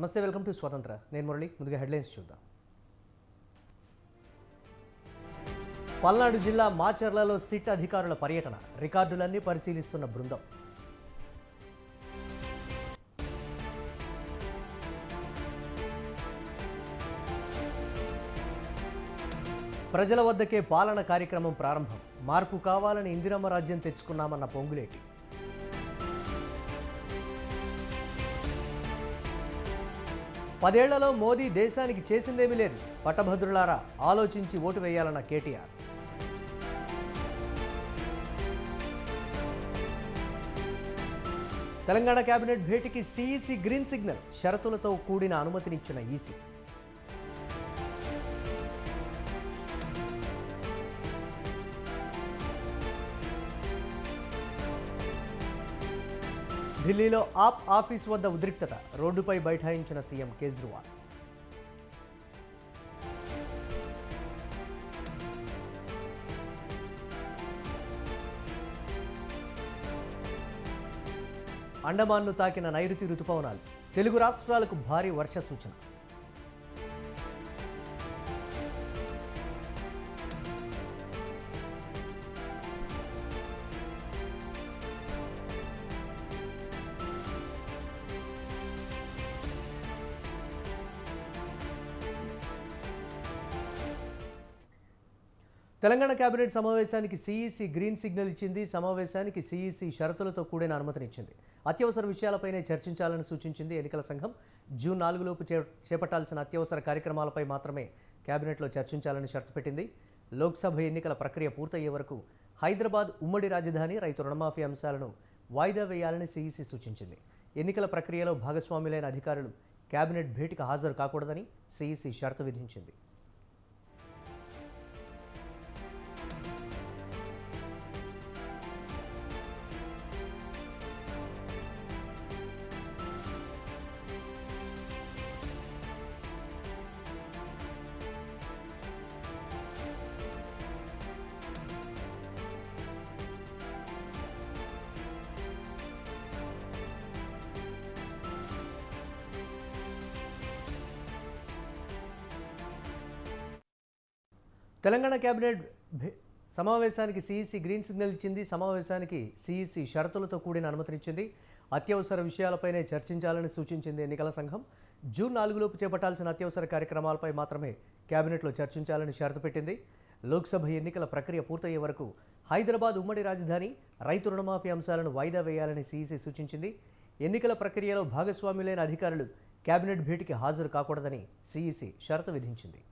నమస్తే, welcome to స్వతంత్ర. నేను మురళి. ముందుగా హెడ్లైన్స్ చూద్దాం. పల్నాడు జిల్లా మాచర్లలో సిట్ అధికారుల పర్యటన, రికార్డులన్నీ పరిశీలిస్తున్న బృందం. ప్రజల వద్దకే పాలన కార్యక్రమం ప్రారంభం, మార్పు కావాలని ఇందిరమ్మ రాజ్యం తెచ్చుకున్నామన్న పొంగులేటి. పదేళ్లలో మోదీ దేశానికి చేసిందేమీ లేదు, పట్టభద్రులారా ఆలోచించి ఓటు వేయాలన్న కేటీఆర్. తెలంగాణ కేబినెట్ భేటీకి సిఈసి గ్రీన్ సిగ్నల్, షరతులతో కూడిన అనుమతినిచ్చిన ఈసీ. ఢిల్లీలో ఆప్ ఆఫీస్ వద్ద ఉద్రిక్తత, రోడ్డుపై బైఠాయించిన సీఎం కేజ్రీవాల్. అండమాన్ను తాకిన నైరుతి రుతుపవనాలు, తెలుగు రాష్ట్రాలకు భారీ వర్ష సూచన. తెలంగాణ కేబినెట్ సమావేశానికి సిఈసి గ్రీన్ సిగ్నల్ ఇచ్చింది. సమావేశానికి సిఈసి షరతులతో కూడిన అనుమతినిచ్చింది. అత్యవసర విషయాలపైనే చర్చించాలని సూచించింది. ఎన్నికల సంఘం జూన్ 4లోపు చేపట్టాల్సిన అత్యవసర కార్యక్రమాలపై మాత్రమే కేబినెట్లో చర్చించాలని షరతు పెట్టింది. లోక్సభ ఎన్నికల ప్రక్రియ పూర్తయ్యే వరకు హైదరాబాద్ ఉమ్మడి రాజధాని, రైతు రుణమాఫీ అంశాలను వాయిదా వేయాలని సిఈసి సూచించింది. ఎన్నికల ప్రక్రియలో భాగస్వాములైన అధికారులు కేబినెట్ భేటీకి హాజరు కాకూడదని సిఈసి షరతు విధించింది. తెలంగాణ కేబినెట్ సమావేశానికి సిఈసి గ్రీన్ సిగ్నల్ ఇచ్చింది. సమావేశానికి సిఈసి షరతులతో కూడిన అనుమతినిచ్చింది. అత్యవసర విషయాలపైనే చర్చించాలని సూచించింది ఎన్నికల సంఘం. జూన్ 4లోపు చేపట్టాల్సిన అత్యవసర కార్యక్రమాలపై మాత్రమే కేబినెట్లో చర్చించాలని షరతు పెట్టింది. లోక్సభ ఎన్నికల ప్రక్రియ పూర్తయ్యే వరకు హైదరాబాద్ ఉమ్మడి రాజధాని, రైతు రుణమాఫీ అంశాలను వాయిదా వేయాలని సిఈసి సూచించింది. ఎన్నికల ప్రక్రియలో భాగస్వాములైన అధికారులు కేబినెట్ భేటీకి హాజరు కాకూడదని సిఈసి షరతు విధించింది.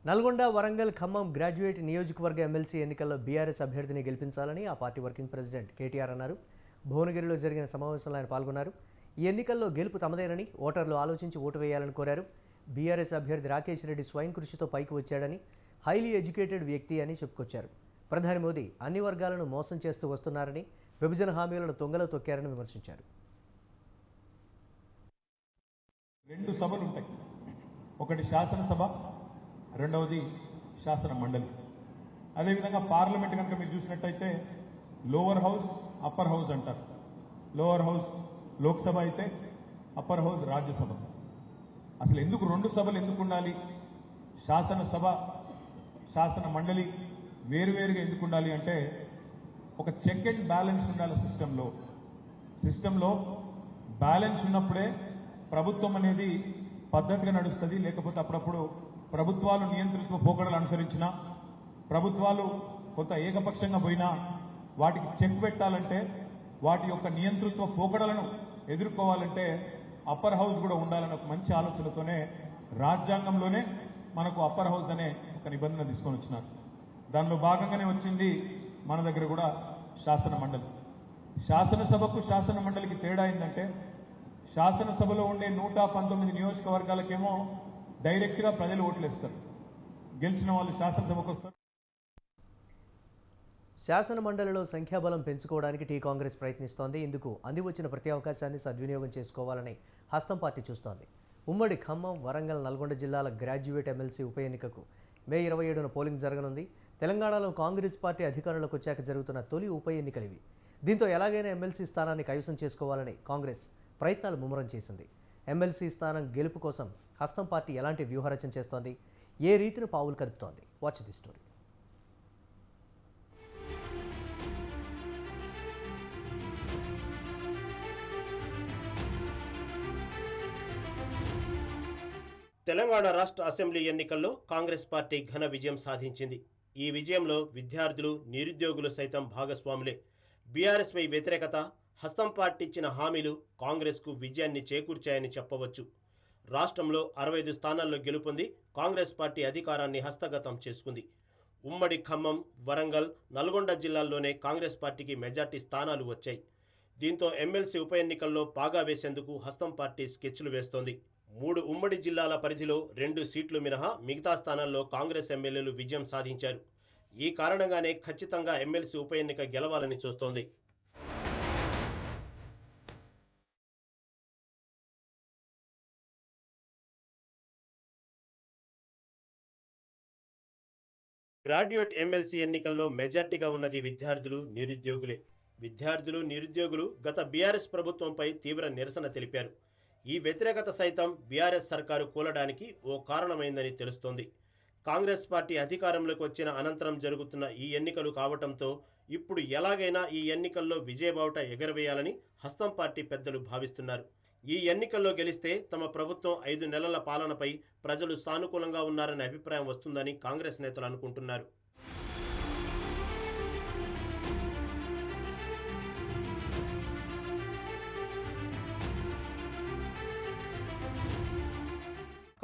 నల్గొండ, వరంగల్, ఖమ్మం గ్రాడ్యుయేట్ నియోజకవర్గ ఎమ్మెల్సీ ఎన్నికల్లో బీఆర్ఎస్ అభ్యర్థిని గెలిపించాలని ఆ పార్టీ వర్కింగ్ ప్రెసిడెంట్ కేటీఆర్ అన్నారు. భువనగిరిలో జరిగిన సమావేశంలో ఆయన పాల్గొన్నారు. ఈ ఎన్నికల్లో గెలుపు తమదేనని, ఓటర్లు ఆలోచించి ఓటు వేయాలని కోరారు. బీఆర్ఎస్ అభ్యర్థి రాకేష్ రెడ్డి స్వయం కృషితో పైకి వచ్చాడని, హైలీ ఎడ్యుకేటెడ్ వ్యక్తి అని చెప్పుకొచ్చారు. ప్రధాని మోదీ అన్ని వర్గాలను మోసం చేస్తూ వస్తున్నారని, విభజన హామీలను తొంగలో తొక్కారని విమర్శించారు. 2 సభలు ఉంటాయి, ఒకటి శాసనసభ, రెండవది శాసన మండలి. అదేవిధంగా పార్లమెంట్ కనుక మీరు చూసినట్టయితే లోవర్ హౌస్, అప్పర్ హౌస్ అంటారు. లోవర్ హౌస్ లోక్సభ అయితే అప్పర్ హౌస్ రాజ్యసభ. అసలు ఎందుకు 2 సభలు ఎందుకు ఉండాలి? శాసనసభ, శాసన మండలి వేరువేరుగా ఎందుకు ఉండాలి అంటే ఒక చెక్ అండ్ బ్యాలెన్స్ ఉండాలి సిస్టంలో బ్యాలెన్స్ ఉన్నప్పుడే ప్రభుత్వం అనేది పద్ధతిగా నడుస్తుంది. లేకపోతే అప్పుడప్పుడు ప్రభుత్వాలు నియంతృత్వ పోకడలు అనుసరించినా, ప్రభుత్వాలు కొంత ఏకపక్షంగా పోయినా వాటికి చెక్ పెట్టాలంటే, వాటి యొక్క నియంతృత్వ పోకడలను ఎదుర్కోవాలంటే అప్పర్ హౌస్ కూడా ఉండాలన్న ఒక మంచి ఆలోచనతోనే రాజ్యాంగంలోనే మనకు అప్పర్ హౌస్ అనే ఒక నిబంధన తీసుకొని వచ్చినారు. దానిలో భాగంగానే వచ్చింది మన దగ్గర కూడా శాసన మండలి. శాసనసభకు శాసన మండలికి తేడా ఏంటంటే శాసనసభలో ఉండే 119 నియోజకవర్గాలకేమో డైరెక్ట్గా ప్రజలు ఓట్లు వేస్తారు, గెలిచిన వాళ్ళు శాసనసభకు వస్తారు. శాసన మండలిలో సంఖ్యాబలం పెంచుకోవడానికి టీ కాంగ్రెస్ ప్రయత్నిస్తోంది. ఇందుకు అంది వచ్చిన ప్రతి అవకాశాన్ని సద్వినియోగం చేసుకోవాలని హస్తం పార్టీ చూస్తోంది. ఉమ్మడి ఖమ్మం, వరంగల్, నల్గొండ జిల్లాల గ్రాడ్యుయేట్ ఎమ్మెల్సీ ఉప ఎన్నికకు మే 27న పోలింగ్ జరగనుంది. తెలంగాణలో కాంగ్రెస్ పార్టీ అధికారంలోకి వచ్చాక జరుగుతున్న తొలి ఉప ఎన్నికలు ఇవి. దీంతో ఎలాగైనా ఎమ్మెల్సీ స్థానాన్ని కైవసం చేసుకోవాలని కాంగ్రెస్ ప్రయత్నాలు ముమ్మరం చేసింది. ఎమ్మెల్సీ స్థానం గెలుపు కోసం హస్తం పార్టీ ఎలాంటి వ్యూహరచన చేస్తోంది, ఏ రీతిని పావులు కలుపుతోంది? Watch the story. తెలంగాణ రాష్ట్ర అసెంబ్లీ ఎన్నికల్లో కాంగ్రెస్ పార్టీ ఘన విజయం సాధించింది. ఈ విజయంలో విద్యార్థులు, నిరుద్యోగులు సైతం భాగస్వాములే. బీఆర్ఎస్పై వ్యతిరేకత, హస్తం పార్టీ ఇచ్చిన హామీలు కాంగ్రెస్కు విజయాన్ని చేకూర్చాయని చెప్పవచ్చు. రాష్ట్రంలో 65 స్థానాల్లో గెలుపొంది కాంగ్రెస్ పార్టీ అధికారాన్ని హస్తగతం చేసుకుంది. ఉమ్మడి ఖమ్మం, వరంగల్, నల్గొండ జిల్లాల్లోనే కాంగ్రెస్ పార్టీకి మెజార్టీ స్థానాలు వచ్చాయి. దీంతో ఎమ్మెల్సీ ఉప ఎన్నికల్లో పాగా వేసేందుకు హస్తం పార్టీ స్కెచ్లు వేస్తోంది. 3 ఉమ్మడి జిల్లాల పరిధిలో 2 సీట్లు మినహా మిగతా స్థానాల్లో కాంగ్రెస్ ఎమ్మెల్యేలు విజయం సాధించారు. ఈ కారణంగానే ఖచ్చితంగా ఎమ్మెల్సీ ఉప ఎన్నిక గెలవాలని చూస్తోంది. గ్రాడ్యుయేట్ ఎమ్మెల్సీ ఎన్నికల్లో మెజార్టీగా ఉన్నది విద్యార్థులు, నిరుద్యోగులే. నిరుద్యోగులు గత బీఆర్ఎస్ ప్రభుత్వంపై తీవ్ర నిరసన తెలిపారు. ఈ వ్యతిరేకత సైతం బీఆర్ఎస్ సర్కారు కూలడానికి ఓ కారణమైందని తెలుస్తోంది. కాంగ్రెస్ పార్టీ అధికారంలోకి వచ్చిన అనంతరం జరుగుతున్న ఈ ఎన్నికలు కావటంతో ఇప్పుడు ఎలాగైనా ఈ ఎన్నికల్లో విజయబావుట ఎగరవేయాలని హస్తం పార్టీ పెద్దలు భావిస్తున్నారు. ఈ ఎన్నికల్లో గెలిస్తే తమ ప్రభుత్వం 5 నెలల పాలనపై ప్రజలు సానుకూలంగా ఉన్నారనే అభిప్రాయం వస్తుందని కాంగ్రెస్ నేతలు అనుకుంటున్నారు.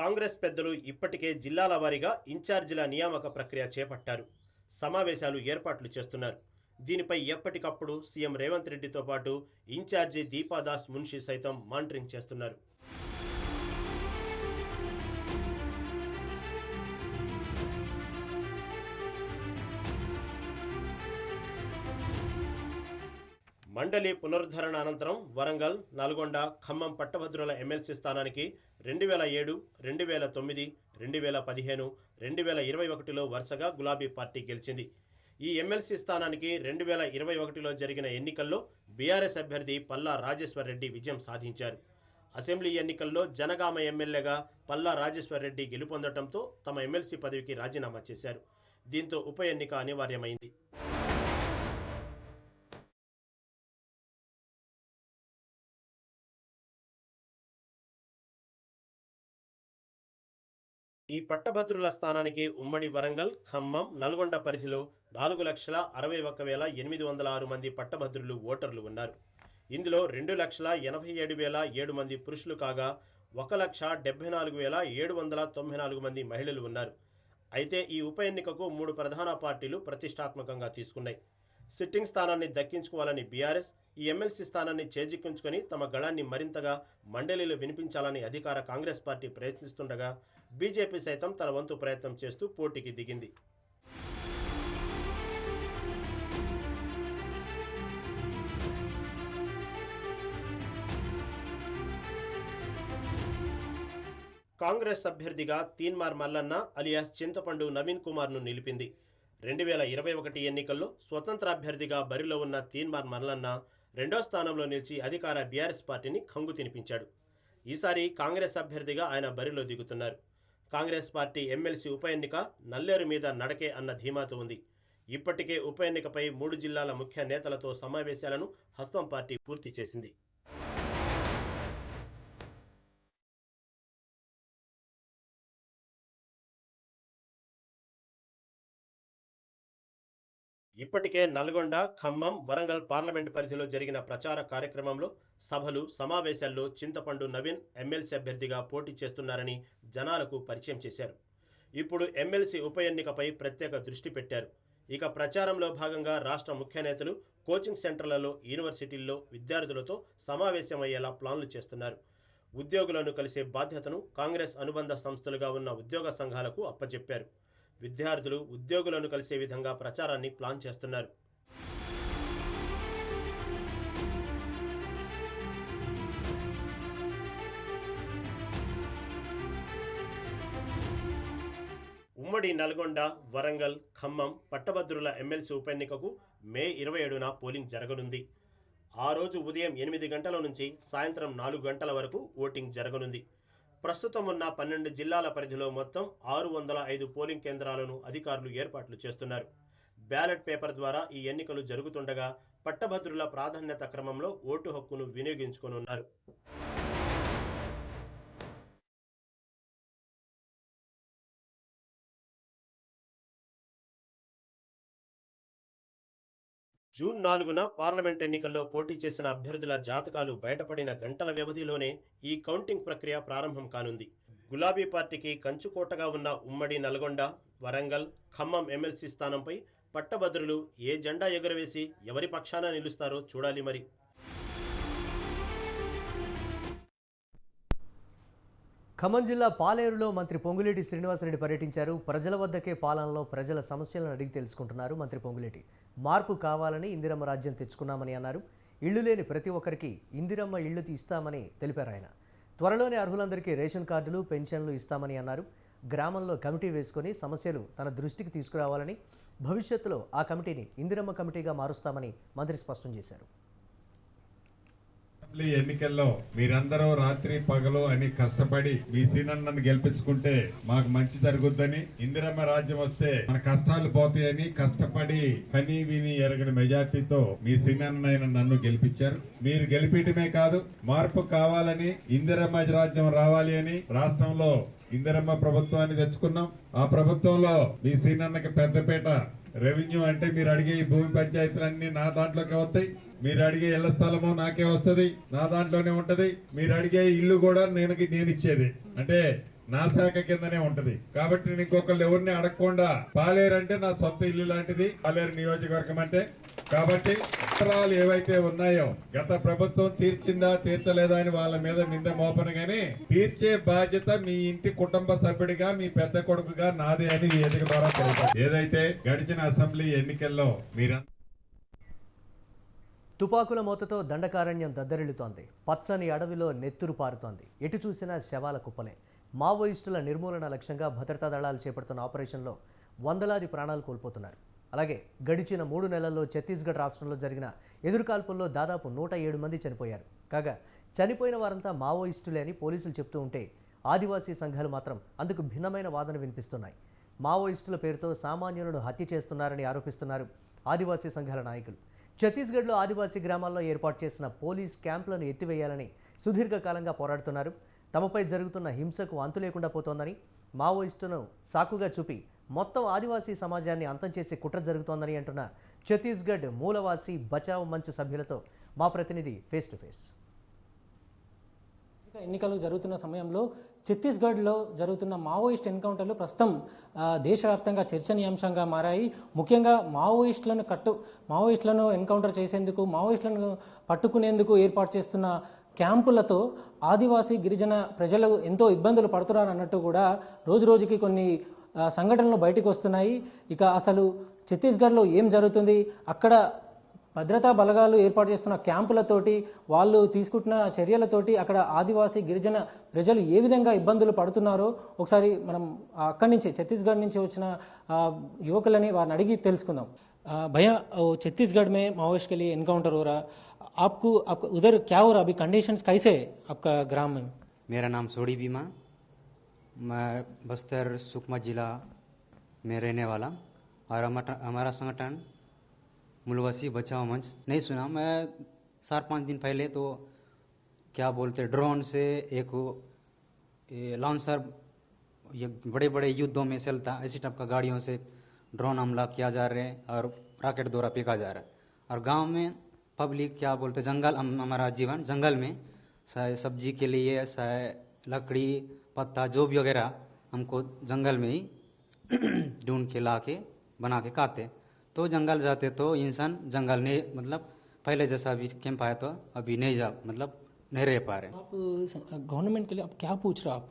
కాంగ్రెస్ పెద్దలు ఇప్పటికే జిల్లాల వారీగా ఇన్ఛార్జీల నియామక ప్రక్రియ చేపట్టారు. సమావేశాలు ఏర్పాట్లు చేస్తున్నారు. దీనిపై ఎప్పటికప్పుడు సీఎం రేవంత్ రెడ్డితో పాటు ఇన్ఛార్జి దీపాదాస్ మున్షి సైతం మానిటరింగ్ చేస్తున్నారు. మండలి పునరుద్ధరణ అనంతరం వరంగల్, నల్గొండ, ఖమ్మం పట్టభద్రుల ఎమ్మెల్సీ స్థానానికి 2007, 2009, 2015, 2021లో వరుసగా గులాబీ పార్టీ గెలిచింది. ఈ ఎమ్మెల్సీ స్థానానికి 2021లో జరిగిన ఎన్నికల్లో బీఆర్ఎస్ అభ్యర్థి పల్లా రాజేశ్వర్ రెడ్డి విజయం సాధించారు. అసెంబ్లీ ఎన్నికల్లో జనగామ ఎమ్మెల్యేగా పల్లా రాజేశ్వర్ రెడ్డి గెలుపొందడంతో తమ ఎమ్మెల్సీ పదవికి రాజీనామా చేశారు. దీంతో ఉప ఎన్నిక అనివార్యమైంది. ఈ పట్టభద్రుల స్థానానికి ఉమ్మడి వరంగల్, ఖమ్మం, నల్గొండ పరిధిలో 4,61,806 మంది పట్టభద్రులు ఓటర్లు ఉన్నారు. ఇందులో 2,87,007 మంది పురుషులు కాగా 1,74,794 మంది మహిళలు ఉన్నారు. అయితే ఈ ఉప ఎన్నికకు 3 ప్రధాన పార్టీలు ప్రతిష్టాత్మకంగా తీసుకున్నాయి. సిట్టింగ్ స్థానాన్ని దక్కించుకోవాలని బీఆర్ఎస్, ఈ ఎమ్మెల్సీ స్థానాన్ని చేజిక్కించుకొని తమ గళాన్ని మరింతగా మండలిలో వినిపించాలని అధికార కాంగ్రెస్ పార్టీ ప్రయత్నిస్తుండగా బీజేపీ సైతం తన వంతు ప్రయత్నం చేస్తూ పోటీకి దిగింది. కాంగ్రెస్ అభ్యర్థిగా తీన్మార్ మల్లన్న అలియాస్ చింతపండు నవీన్ కుమార్ను నిలిపింది. 2021 ఎన్నికల్లో స్వతంత్ర అభ్యర్థిగా బరిలో ఉన్న తీన్మార్ మల్లన్న 2వ స్థానంలో నిలిచి అధికార బీఆర్ఎస్ పార్టీని ఖంగు తినిపించాడు. ఈసారి కాంగ్రెస్ అభ్యర్థిగా ఆయన బరిలో దిగుతున్నారు. కాంగ్రెస్ పార్టీ ఎమ్మెల్సీ ఉప ఎన్నిక నల్లేరు మీద నడకే అన్న ధీమాతో ఉంది. ఇప్పటికే ఉప ఎన్నికపై 3 జిల్లాల ముఖ్య నేతలతో సమావేశాలను హస్తం పార్టీ పూర్తి చేసింది. ఇప్పటికే నల్గొండ, ఖమ్మం, వరంగల్ పార్లమెంటు పరిధిలో జరిగిన ప్రచార కార్యక్రమంలో సభలు, సమావేశాల్లో చింతపండు నవీన్ ఎమ్మెల్సీ అభ్యర్థిగా పోటీ చేస్తున్నారని జనాలకు పరిచయం చేశారు. ఇప్పుడు ఎమ్మెల్సీ ఉప ఎన్నికపై ప్రత్యేక దృష్టి పెట్టారు. ఇక ప్రచారంలో భాగంగా రాష్ట్ర ముఖ్య నేతలు కోచింగ్ సెంటర్లలో, యూనివర్సిటీల్లో విద్యార్థులతో సమావేశమయ్యేలా ప్లాన్లు చేస్తున్నారు. ఉద్యోగులను కలిసే బాధ్యతను కాంగ్రెస్ అనుబంధ సంస్థలుగా ఉన్న ఉద్యోగ సంఘాలకు అప్పచెప్పారు. విద్యార్థులు, ఉద్యోగులను కలిసే విధంగా ప్రచారాన్ని ప్లాన్ చేస్తున్నారు. ఉమ్మడి నల్గొండ, వరంగల్, ఖమ్మం, పట్టభద్రుల ఎమ్మెల్సీ ఉప ఎన్నికకు మే 27న పోలింగ్ జరగనుంది. ఆ రోజు ఉదయం 8 గంటల నుంచి సాయంత్రం 4 గంటల వరకు ఓటింగ్ జరగనుంది. ప్రస్తుతం ఉన్న 12 జిల్లాల పరిధిలో మొత్తం 605 పోలింగ్ కేంద్రాలను అధికారులు ఏర్పాట్లు చేస్తున్నారు. బ్యాలెట్ పేపర్ ద్వారా ఈ ఎన్నికలు జరుగుతుండగా పట్టభద్రుల ప్రాధాన్యత క్రమంలో ఓటు హక్కును వినియోగించుకోనున్నారు. జూన్ 4న పార్లమెంట్ ఎన్నికల్లో పోటీ చేసిన అభ్యర్థుల జాతకాలు బయటపడిన గంటల వ్యవధిలోనే ఈ కౌంటింగ్ ప్రక్రియ ప్రారంభం కానుంది. గులాబీ పార్టీకి కంచుకోటగా ఉన్న ఉమ్మడి నల్గొండ, వరంగల్, ఖమ్మం ఎమ్మెల్సీ స్థానంపై పట్టభద్రులు ఏ జెండా ఎగురవేసి ఎవరి పక్షాన నిలుస్తారో చూడాలి మరి. ఖమ్మం జిల్లా పాలేరులో మంత్రి పొంగులేటి శ్రీనివాసరెడ్డి పర్యటించారు. ప్రజల వద్దకే పాలనలో ప్రజల సమస్యలను అడిగి తెలుసుకుంటున్నారు మంత్రి పొంగులేటి. మార్పు కావాలని ఇందిరమ్మ రాజ్యం తెచ్చుకున్నామని అన్నారు. ఇళ్లు లేని ప్రతి ఒక్కరికి ఇందిరమ్మ ఇళ్లు ఇస్తామని తెలిపారు ఆయన. త్వరలోనే అర్హులందరికీ రేషన్ కార్డులు, పెన్షన్లు ఇస్తామని అన్నారు. గ్రామంలో కమిటీ వేసుకొని సమస్యలు తన దృష్టికి తీసుకురావాలని, భవిష్యత్తులో ఆ కమిటీని ఇందిరమ్మ కమిటీగా మారుస్తామని మంత్రి స్పష్టం చేశారు. ఎన్నికల్లో మీరందరూ రాత్రి పగలు అని కష్టపడి మీ సీనన్నను గెలిపించుకుంటే మాకు మంచి జరుగుద్దని, ఇందిరమ్మ రాజ్యం వస్తే మన కష్టాలు పోతాయని కష్టపడి కనీ విని ఎరగని మెజార్టీతో మీ సీనన్నైన నన్ను గెలిపించారు. మీరు గెలిపించడమే కాదు, మార్పు కావాలని, ఇందిరమ్మ రాజ్యం రావాలి అని రాష్ట్రంలో ఇందిరమ్మ ప్రభుత్వాన్ని తెచ్చుకున్నాం. ఆ ప్రభుత్వంలో మీ సీనన్నకి పెద్దపేట రెవెన్యూ అంటే మీరు అడిగే ఈ భూమి పంచాయతీలన్నీ నా దాంట్లోకి వస్తాయి. మీరు అడిగే ఇళ్ల స్థలము నాకే వస్తుంది, నా దాంట్లోనే ఉంటది. మీరు అడిగే ఇల్లు కూడా నేను ఇచ్చేది అంటే నా శాఖ కిందనే ఉంటది. కాబట్టి నేను ఇంకొకళ్ళు ఎవరిని అడగకుండా, పాలేరు అంటే నా సొంత ఇల్లు లాంటిది, పాలేరు నియోజకవర్గం అంటే. కాబట్టి అవసరాలు ఏవైతే ఉన్నాయో గత ప్రభుత్వం తీర్చిందా తీర్చలేదా అని వాళ్ళ మీద నింద మోపను గానీ, తీర్చే బాధ్యత మీ ఇంటి కుటుంబ సభ్యుడిగా, మీ పెద్ద కొడుకుగా నాదే అని ఈ ఎన్నిక ద్వారా తెలుసు. ఏదైతే గడిచిన అసెంబ్లీ ఎన్నికల్లో మీరు తుపాకుల మోతతో దండకారణ్యం దద్దరిల్లుతోంది. పచ్చని అడవిలో నెత్తురు పారుతోంది. ఎటు చూసినా శవాల కుప్పలే. మావోయిస్టుల నిర్మూలన లక్ష్యంగా భద్రతా దళాలు చేపడుతున్న ఆపరేషన్లో వందలాది ప్రాణాలు కోల్పోతున్నారు. అలాగే గడిచిన 3 నెలల్లో ఛత్తీస్గఢ్ రాష్ట్రంలో జరిగిన ఎదురుకాల్పుల్లో దాదాపు 107 మంది చనిపోయారు. కాగా చనిపోయిన వారంతా మావోయిస్టులే అని పోలీసులు చెప్తూ ఉంటే, ఆదివాసీ సంఘాలు మాత్రం అందుకు భిన్నమైన వాదన వినిపిస్తున్నాయి. మావోయిస్టుల పేరుతో సామాన్యులను హత్య చేస్తున్నారని ఆరోపిస్తున్నారు ఆదివాసీ సంఘాల నాయకులు. ఛత్తీస్గఢ్లో ఆదివాసీ గ్రామాల్లో ఏర్పాటు చేసిన పోలీస్ క్యాంపులను ఎత్తివేయాలని సుదీర్ఘకాలంగా పోరాడుతున్నారు. తమపై జరుగుతున్న హింసకు అంతు లేకుండా పోతోందని, మావోయిస్టును సాకుగా చూపి మొత్తం ఆదివాసీ సమాజాన్ని అంతం చేసే కుట్ర జరుగుతోందని అంటున్న ఛత్తీస్గఢ్ మూలవాసీ బచావ్ మంచ్ సభ్యులతో మా ప్రతినిధి ఫేస్ టు ఫేస్. ఎన్నికలు జరుగుతున్న సమయంలో ఛత్తీస్గఢ్లో జరుగుతున్న మావోయిస్ట్ ఎన్కౌంటర్లు ప్రస్తుతం దేశవ్యాప్తంగా చర్చనీయాంశంగా మారాయి. ముఖ్యంగా మావోయిస్టులను ఎన్కౌంటర్ చేసేందుకు, మావోయిస్టులను పట్టుకునేందుకు ఏర్పాటు చేస్తున్న క్యాంపులతో ఆదివాసీ గిరిజన ప్రజలు ఎంతో ఇబ్బందులు పడుతున్నారు అన్నట్టు కూడా రోజురోజుకి కొన్ని సంఘటనలు బయటకు వస్తున్నాయి. ఇక అసలు ఛత్తీస్గఢ్లో ఏం జరుగుతుంది, అక్కడ భద్రతా బలగాలు ఏర్పాటు చేస్తున్న క్యాంపులతోటి, వాళ్ళు తీసుకుంటున్న చర్యలతోటి అక్కడ ఆదివాసీ గిరిజన ప్రజలు ఏ విధంగా ఇబ్బందులు పడుతున్నారో ఒకసారి మనం అక్కడి నుంచి ఛత్తీస్గఢ్ నుంచి వచ్చిన యువకులని వారిని అడిగి తెలుసుకుందాం. भैया छत्तीसगढ़ में माओवादी के लिए एनकाउंटर हो रहा, आपको उधर क्या हो रहा, अभी कंडीशंस कैसे है आपका ग्राम में? मेरा नाम सोडी बीमा, मैं बस्तर सुकमा जिला में रहने वाला, और हमारा संगठन मूलवासी बचाओ मंच नहीं सुना। मैं 4-5 दिन पहले तो क्या बोलते ड्रोन से एक लॉन्चर, ये बड़े बड़े युद्धों में चलता ऐसी टाइप का गाड़ियों से ड्रोन हमला किया जा रहे हैं और रॉकेट द्वारा फेंका जा रहा है। और गांव में पब्लिक क्या बोलते जंगल, हमारा जीवन जंगल में, चाहे सब्जी के लिए, चाहे लकड़ी पत्ता जो भी वगैरह हमको जंगल में ही ढूंढ के ला के बना के खाते। तो जंगल जाते तो इंसान जंगल नहीं, मतलब पहले जैसा अभी कैंप आया तो अभी नहीं जा, मतलब नहीं रह पा रहे। आप गवर्नमेंट के लिए आप क्या पूछ रहे हो? आप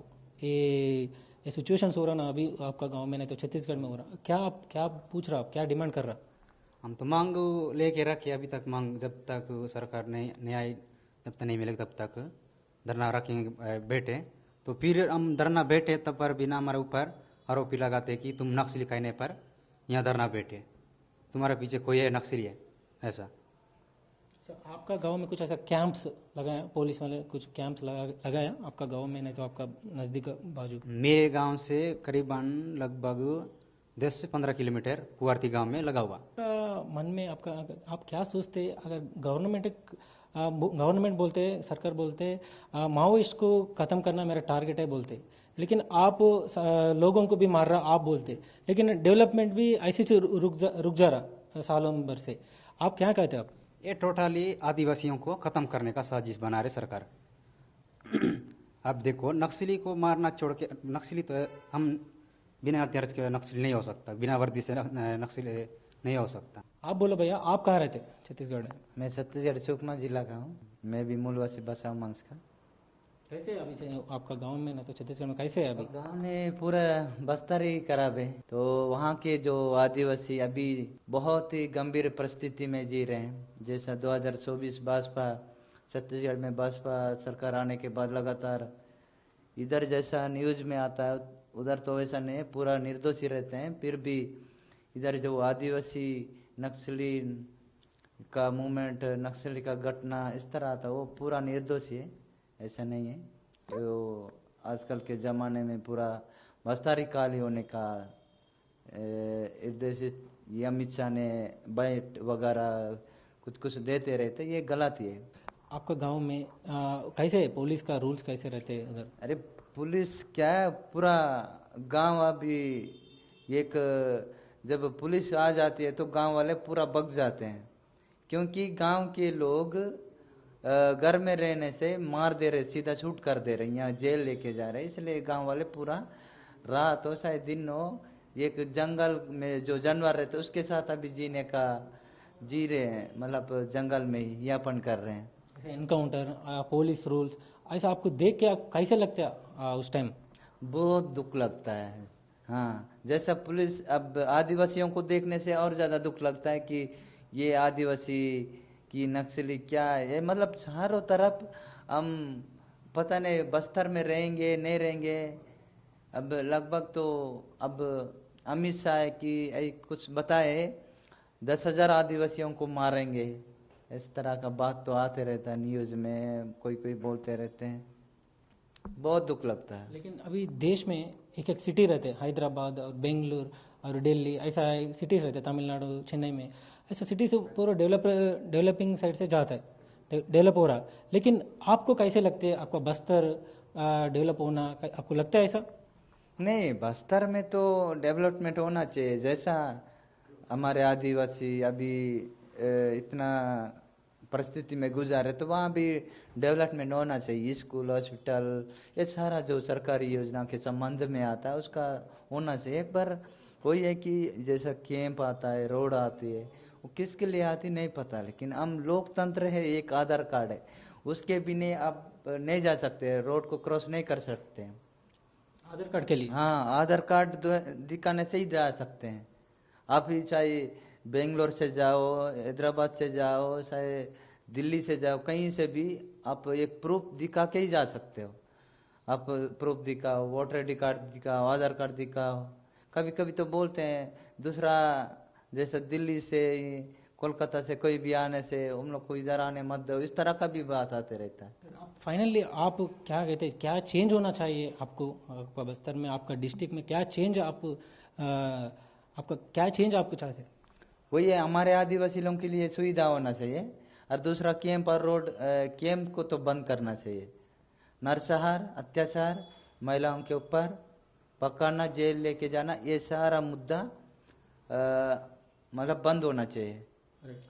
ये सिचुएशन हो रहा ना अभी आपका गांव में, नहीं तो छत्तीसगढ़ में हो रहा, क्या पूछ रहा, आप क्या डिमांड कर रहा? हम तो मांग लेके रखे, अभी तक मांग जब तक सरकार नहीं आई, जब तक नहीं मिलेगी तब तक धरना रखेंगे बैठे। तो फिर हम धरना बैठे तब पर बिना हमारे ऊपर आरोपी लगाते कि तुम नक्सली कहने पर यहाँ धरना बैठे, तुम्हारे पीछे कोई है नक्सली है, ऐसा। अच्छा, आपका गांव में कुछ ऐसा कैंप्स लगाया, पुलिस वाले कुछ कैंप्स लगाया आपका गांव में, नहीं तो आपका नज़दीक बाजू? मेरे गांव से करीबन लगभग 10 से 15 किलोमीटर पुआरती गांव में लगा हुआ। आपका मन में आपका आप क्या सोचते अगर गवर्नमेंट बोलते, सरकार बोलते माओइस्ट को ख़त्म करना मेरा टारगेट है बोलते, लेकिन आप लोगों को भी मार रहा आप बोलते, लेकिन डेवलपमेंट भी ऐसे से रुक जा रहा सालों भर से, आप क्या कहते आप? ये टोटली आदिवासियों को ख़त्म करने का साजिश बना रहे सरकार। अब देखो, नक्सली को मारना छोड़ के, नक्सली तो हम बिना हथियार के नक्सली नहीं हो सकता, बिना वर्दी से नक्सली नहीं हो सकता। आप बोलो भैया, आप कहाँ रहते छत्तीसगढ़ में? मैं छत्तीसगढ़ सुकमा जिला का हूँ। मैं भी मूलवासी बसाव मंच का। कैसे है अभी आपका गांव में, ना तो छत्तीसगढ़ में कैसे है अभी? गांव में पूरा बस्तर ही खराब है, तो वहाँ के जो आदिवासी अभी बहुत ही गंभीर परिस्थिति में जी रहे हैं। जैसा 2024 भाजपा छत्तीसगढ़ में भाजपा सरकार आने के बाद लगातार इधर जैसा न्यूज में आता है उधर तो वैसा नहीं है, पूरा निर्दोषी रहते हैं। फिर भी इधर जो आदिवासी नक्सली का मूवमेंट, नक्सली का घटना इस तरह आता है, वो पूरा निर्दोषी है, ऐसा नहीं है। तो आजकल के ज़माने में पूरा बस्तारी काली होने का निर्देशित ये अमित शाह ने बैट वगैरह कुछ कुछ देते रहते, ये गलत ही है। आपका गांव में कैसे है, पुलिस का रूल्स कैसे रहते हैं उधर? अरे पुलिस क्या है, पूरा गांव अभी एक जब पुलिस आ जाती है तो गांव वाले पूरा भग जाते हैं, क्योंकि गांव के लोग घर में रहने से मार दे रहे, सीधा शूट कर दे रहे, यहाँ जेल लेके जा रहे, इसलिए गांव वाले पूरा रात हो चाहे दिन हो एक जंगल में जो जानवर रहते उसके साथ अभी जीने का जी रहे हैं, मतलब जंगल में ही यापन कर रहे हैं। एनकाउंटर, पुलिस रूल्स, ऐसा आपको देख के आप कैसे लगता है उस टाइम? बहुत दुख लगता है। हाँ, जैसा पुलिस अब आदिवासियों को देखने से और ज़्यादा दुख लगता है कि ये आदिवासी की नक्सली क्या है, मतलब चारों तरफ हम पता नहीं बस्तर में रहेंगे नहीं रहेंगे। अब लगभग तो अब अमित शाह की कुछ बताए 10,000 आदिवासियों को मारेंगे, इस तरह का बात तो आते रहता है न्यूज में, कोई कोई बोलते रहते हैं, बहुत दुख लगता है। लेकिन अभी देश में एक एक सिटी रहते हैं, हैदराबाद और बेंगलुरु और दिल्ली, ऐसा सिटीज रहते हैं, तमिलनाडु, चेन्नई में, ऐसा सिटी से पूरा डेवलपिंग साइड से जाता है, डेवलप हो रहा। लेकिन आपको कैसे लगते हैं, आपका बस्तर डेवलप होना आपको लगता है ऐसा? नहीं, बस्तर में तो डेवलपमेंट होना चाहिए। जैसा हमारे आदिवासी अभी इतना परिस्थिति में गुजारे तो वहाँ भी डेवलपमेंट होना चाहिए। स्कूल, हॉस्पिटल, ये सारा जो सरकारी योजना के संबंध में आता है उसका होना चाहिए। पर वही है कि जैसा कैंप आता है, रोड आती है, वो किसके लिए आती नहीं पता, लेकिन हम लोकतंत्र है, एक आधार कार्ड है, उसके बिना आप नहीं जा सकते, रोड को क्रॉस नहीं कर सकते हैं। आधार कार्ड के लिए? हाँ, आधार कार्ड दिखाने से ही जा सकते हैं। आप ही चाहे बेंगलोर से जाओ, हैदराबाद से जाओ, चाहे दिल्ली से जाओ, कहीं से भी आप एक प्रूफ दिखा के ही जा सकते हो। आप प्रूफ दिखाओ, वोटर आई डी कार्ड दिखाओ, आधार कार्ड दिखाओ। कभी कभी तो बोलते हैं दूसरा, जैसे दिल्ली से कोलकाता से कोई भी आने से हम लोग को इधर आने मत दो, इस तरह का भी बात आते रहता है। फाइनली आप क्या कहते हैं, क्या चेंज होना चाहिए आपको, आपका बस्तर में, आपका डिस्ट्रिक्ट में क्या चेंज आपका क्या चेंज आपको चाहते हैं? वही है, हमारे आदिवासी लोगों के लिए सुविधा होना चाहिए, और दूसरा कैंप और रोड कैंप को तो बंद करना चाहिए। नरसंहार, अत्याचार, महिलाओं के ऊपर पकड़ना, जेल लेके जाना, ये सारा मुद्दा मतलब बंद होना चाहिए।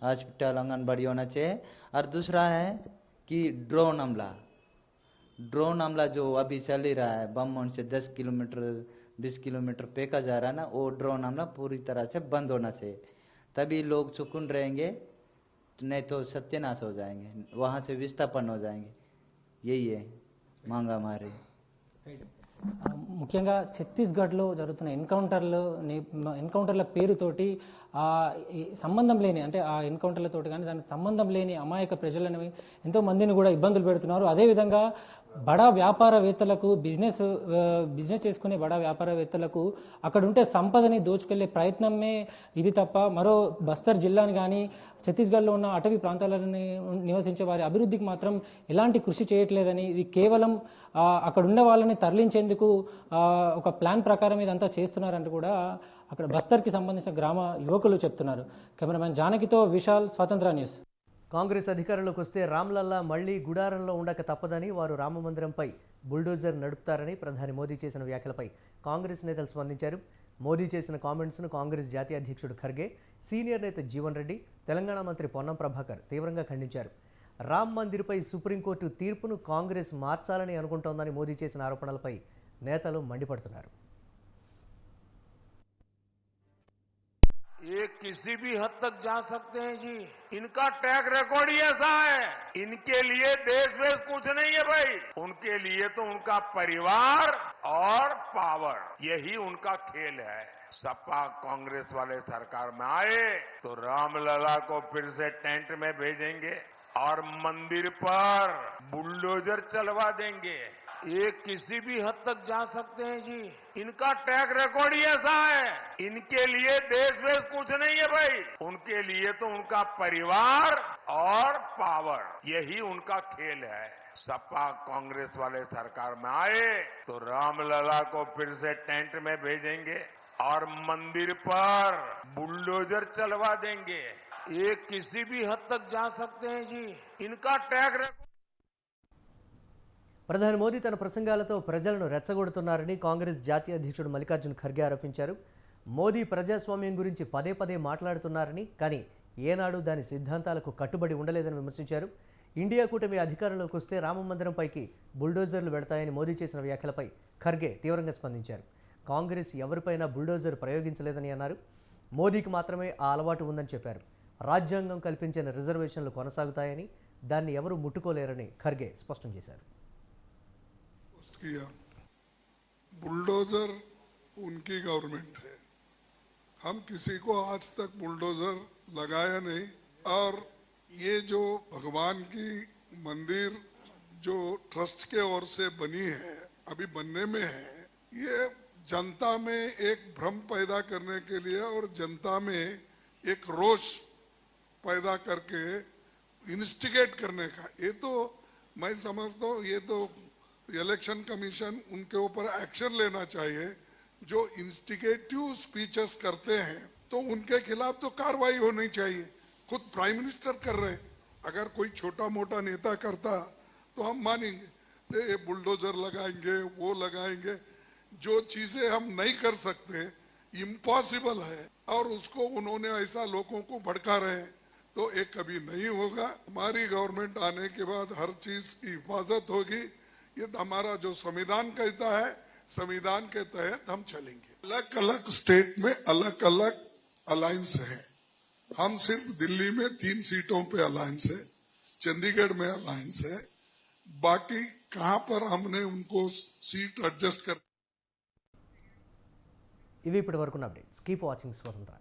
हॉस्पिटल, आंगनबाड़ी होना चाहिए। और दूसरा है कि ड्रोन हमला जो अभी चल ही रहा है, बम से 10 किलोमीटर 20 किलोमीटर फेंका जा रहा है ना, वो ड्रोन हमला पूरी तरह से बंद होना चाहिए, तभी लोग सुकून रहेंगे, नहीं तो सत्यानाश हो जाएंगे, वहाँ से विस्थापन हो जाएंगे। यही है मांग हमारी। ముఖ్యంగా ఛత్తీస్గఢ్లో జరుగుతున్న ఎన్కౌంటర్ల పేరుతోటి ఈ సంబంధం లేని, అంటే ఆ ఎన్కౌంటర్లతోటి కానీ దానికి సంబంధం లేని అమాయక ప్రజలను ఎంతో మందిని కూడా ఇబ్బందులు పెడుతున్నారు. అదేవిధంగా బడా వ్యాపారవేత్తలకు బిజినెస్ చేసుకునే బడా వ్యాపారవేత్తలకు అక్కడ ఉంటే సంపదని దోచుకెళ్లే ప్రయత్నమే ఇది తప్ప మరో బస్తర్ జిల్లాని కానీ ఛత్తీస్గఢ్లో ఉన్న అటవీ ప్రాంతాలను నివసించే వారి అభివృద్ధికి మాత్రం ఎలాంటి కృషి చేయట్లేదని, ఇది కేవలం అక్కడ ఉండే వాళ్ళని తరలించేందుకు ఒక ప్లాన్ ప్రకారం ఇదంతా చేస్తున్నారంటూ కూడా అక్కడ బస్తర్కి సంబంధించిన గ్రామ యువకులు చెప్తున్నారు. కెమెరామెన్ జానకితో విశాల్, స్వతంత్ర న్యూస్. కాంగ్రెస్ అధికారంలోకి వస్తే రామ్లల్లా మళ్లీ గుడారంలో ఉండక తప్పదని, వారు రామమందిరంపై బుల్డోజర్ నడుపుతారని ప్రధాని మోదీ చేసిన వ్యాఖ్యలపై కాంగ్రెస్ నేతలు స్పందించారు. మోదీ చేసిన కామెంట్స్ను కాంగ్రెస్ జాతీయ అధ్యక్షుడు ఖర్గే, సీనియర్ నేత జీవన్ రెడ్డి, తెలంగాణ మంత్రి పొన్నం ప్రభాకర్ తీవ్రంగా ఖండించారు. రామ్ మందిర్పై సుప్రీంకోర్టు తీర్పును కాంగ్రెస్ మార్చాలని అనుకుంటోందని మోదీ చేసిన ఆరోపణలపై నేతలు మండిపడుతున్నారు. ये किसी भी हद तक जा सकते हैं जी, इनका ट्रैक रिकॉर्ड ही ऐसा है। इनके लिए देश वेश कुछ नहीं है भाई, उनके लिए तो उनका परिवार और पावर, यही उनका खेल है। सपा कांग्रेस वाले सरकार में आए तो रामलला को फिर से टेंट में भेजेंगे और मंदिर पर बुलडोजर चलवा देंगे। ये किसी भी हद तक जा सकते हैं जी, इनका ट्रैक रिकॉर्ड ही ऐसा है। इनके लिए देश वेश कुछ नहीं है भाई, उनके लिए तो उनका परिवार और पावर, यही उनका खेल है। सपा कांग्रेस वाले सरकार में आए तो रामलला को फिर से टेंट में भेजेंगे और मंदिर पर बुलडोजर चलवा देंगे। ये किसी भी हद तक जा सकते हैं जी, इनका ट्रैक रिकॉर्ड। ప్రధాని మోదీ తన ప్రసంగాలతో ప్రజలను రెచ్చగొడుతున్నారని కాంగ్రెస్ జాతీయ అధ్యక్షుడు మల్లికార్జున్ ఖర్గే ఆరోపించారు. మోదీ ప్రజాస్వామ్యం గురించి పదే పదే మాట్లాడుతున్నారని, కానీ ఏనాడు దాని సిద్ధాంతాలకు కట్టుబడి ఉండలేదని విమర్శించారు. ఇండియా కూటమి అధికారంలోకి వస్తే రామమందిరంపైకి బుల్డోజర్లు పెడతాయని మోదీ చేసిన వ్యాఖ్యలపై ఖర్గే తీవ్రంగా స్పందించారు. కాంగ్రెస్ ఎవరిపైనా బుల్డోజర్ ప్రయోగించలేదని అన్నారు. మోదీకి మాత్రమే ఆ అలవాటు ఉందని చెప్పారు. రాజ్యాంగం కల్పించిన రిజర్వేషన్లు కొనసాగుతాయని, దాన్ని ఎవరూ ముట్టుకోలేరని ఖర్గే స్పష్టం చేశారు. किया बुलडोजर उनकी गवर्नमेंट है, हम किसी को आज तक बुलडोजर लगाया नहीं। और ये जो भगवान की मंदिर जो ट्रस्ट के ओर से बनी है, अभी बनने में है, ये जनता में एक भ्रम पैदा करने के लिए और जनता में एक रोष पैदा करके इंस्टिगेट करने का, ये तो मैं समझता हूँ ये तो इलेक्शन कमीशन उनके ऊपर एक्शन लेना चाहिए। जो इंस्टिगेटिव स्पीचेस करते हैं तो उनके खिलाफ तो कार्रवाई होनी चाहिए। खुद प्राइम मिनिस्टर कर रहे, अगर कोई छोटा मोटा नेता करता तो हम मानेंगे, ये बुलडोजर लगाएंगे वो लगाएंगे। जो चीजें हम नहीं कर सकते, इम्पॉसिबल है, और उसको उन्होंने ऐसा लोगों को भड़का रहे हैं, तो एक कभी नहीं होगा। हमारी गवर्नमेंट आने के बाद हर चीज की हिफाजत होगी। ये हमारा जो संविधान कहता है, संविधान के तहत हम चलेंगे। अलग अलग स्टेट में अलग अलग अलायंस है। हम सिर्फ दिल्ली में 3 सीटों पे अलायंस है, चंडीगढ़ में अलायंस है, बाकी कहां पर हमने उनको सीट एडजस्ट कर। ఇవి ఇప్పటి వరకున్న అప్డేట్స్. కీప్ వాచింగ్ స్వతంత్ర.